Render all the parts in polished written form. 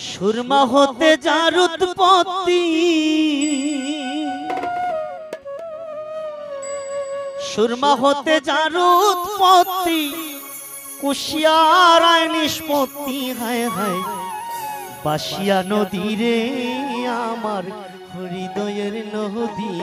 সুরমা হতে যার উৎপত্তি, সুরমা হতে যার উৎপত্তি, কুশিয়ারায় নিষ্পত্তি। হায় হায় বাসিয়া নদী রে আমার হৃদয়ের নদী।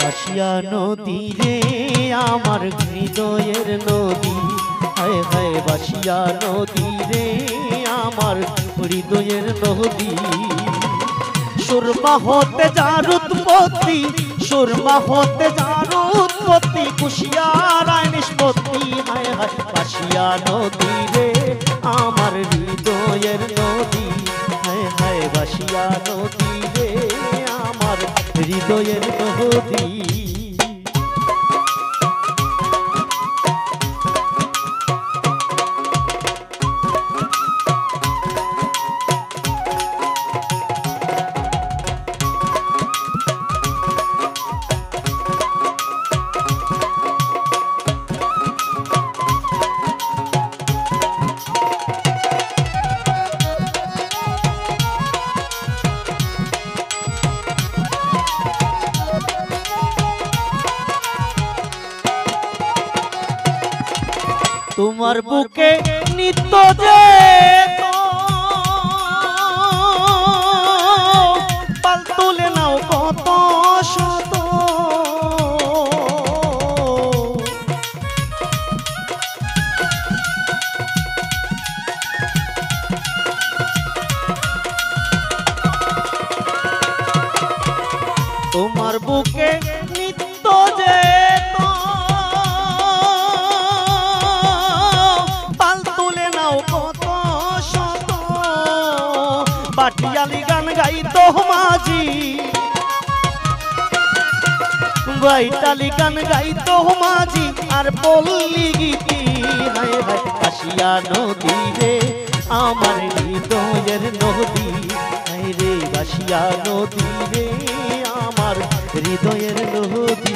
বাসিয়া নদী রে আমার হৃদয়ের নদী। হায় হায় বাসিয়া নদী রে আমার হৃদয়ের নদী। সুরমা হতে যার উৎপত্তি, সুরমা হতে যার উৎপত্তি, কুশিয়ারায় নিষ্পত্তি। হায় হায় বাসিয়া নদী রে আমার হৃদয়ের নদী। হায় হায় বাসিয়া নদী রে আমার হৃদয়ের নদী। তোমার বুকে নিত্য যে পাল তুলে নাও কত শত, তোমার বুকে নিত্য যে বাটিয়ালি গান গাইতো মাঝি, বাইটালি গান গাইতো মাঝি আর বললি গীতি। হায় হায় বাসিয়া নদী রে আমার হৃদয়ের নদী। হায় রে বাসিয়া নদী রে আমার হৃদয়ের নদী।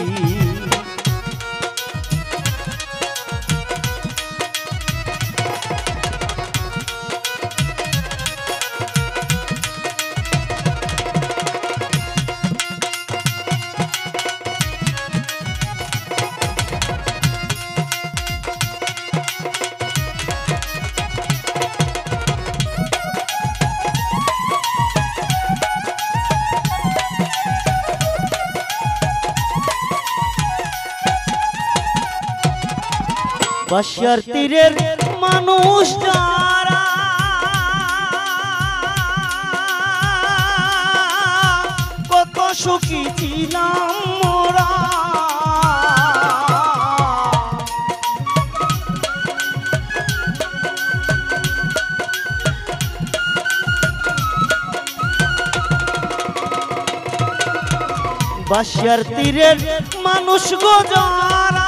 বাসিয়ার তীরের মানুষ যারা কত সুখী ছিলাম মোরা, বাসিয়ার তীরের মানুষ গো যারা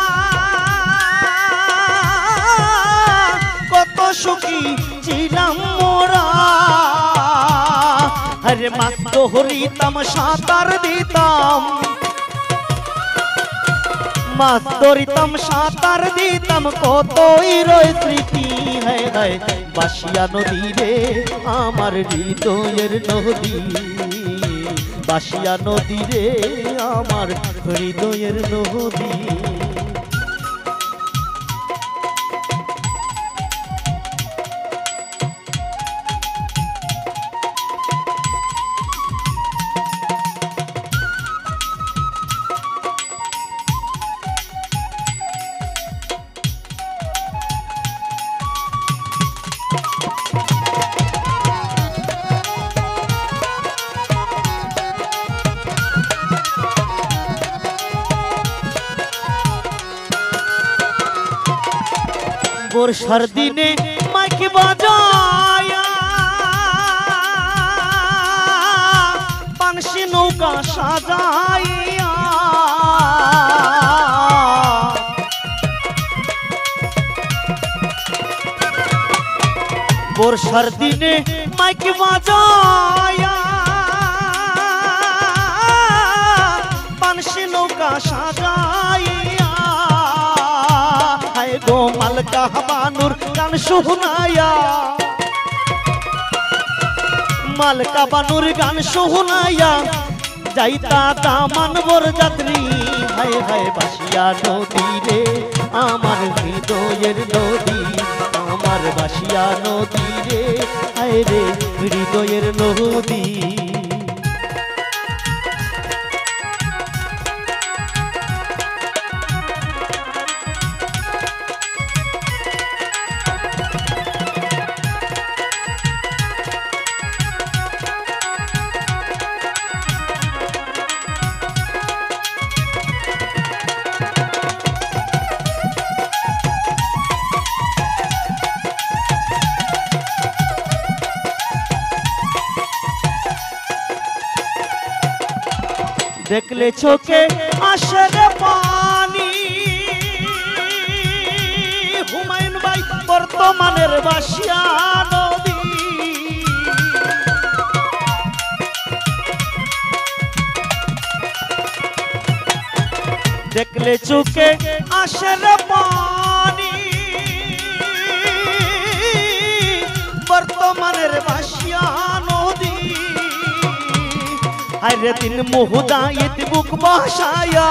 কত সুখী ছিলাম মোরা। আরে মাছ ধরিতাম সাঁতার দিতাম, মাছ ধরিতাম সাঁতার দিতাম, কতই রয় স্মৃতি। হায় হায় বাসিয়া নদী রে আমার হৃদয়ের নদী। বাসিয়া নদী রে আমার হৃদয়ের নদী। বর্ষার দিনে মাইক বাজায়া পানসি নৌকা সাজাইয়া বর্ষার দিনে মাইক বাজায়া পানসি নৌকা সাজাইয়া হায় গো মালকা বানুর গান শোনায়া মালকা বানুর গান শোনায়া যাইতা দামান বরযাত্রী হায় হায় বাসিয়া নদী রে আমার হৃদয়ের নদী আমার বাসিয়া নদী রে হায় রে হৃদয়ের নদী দেখলে চোখে আসে রে পানি হুমায়ুন ভাই বর্তমানের বাসিয়া নদী দেখলে চোখে আসে রে পানি বর্তমানের বাসিয়া নদী আরে দিন মুজাহিদ বুক বাসায়া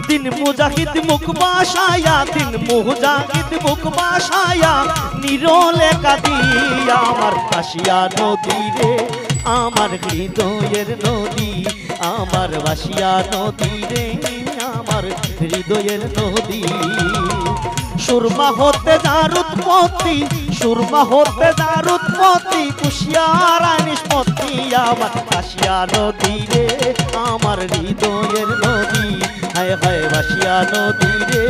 দিন মুজাহিদ মুখ বাসায়া দিন মুজাহিদ মুখ বাসায়া নিরলে কাঁদিয়া আমার বাসিয়া নদী রে আমার হৃদয়ের নদী আমার বাসিয়া নদী রে আমার হৃদয়ের নদী সুরমা হতে যার উৎপত্তি সুরমা হতে যার উৎপত্তি কুশিয়ার নিষ্পত্তি আমার বাসিয়া নদী রে আমার হৃদয়ের নদী হায় হায় বাসিয়া নদী রে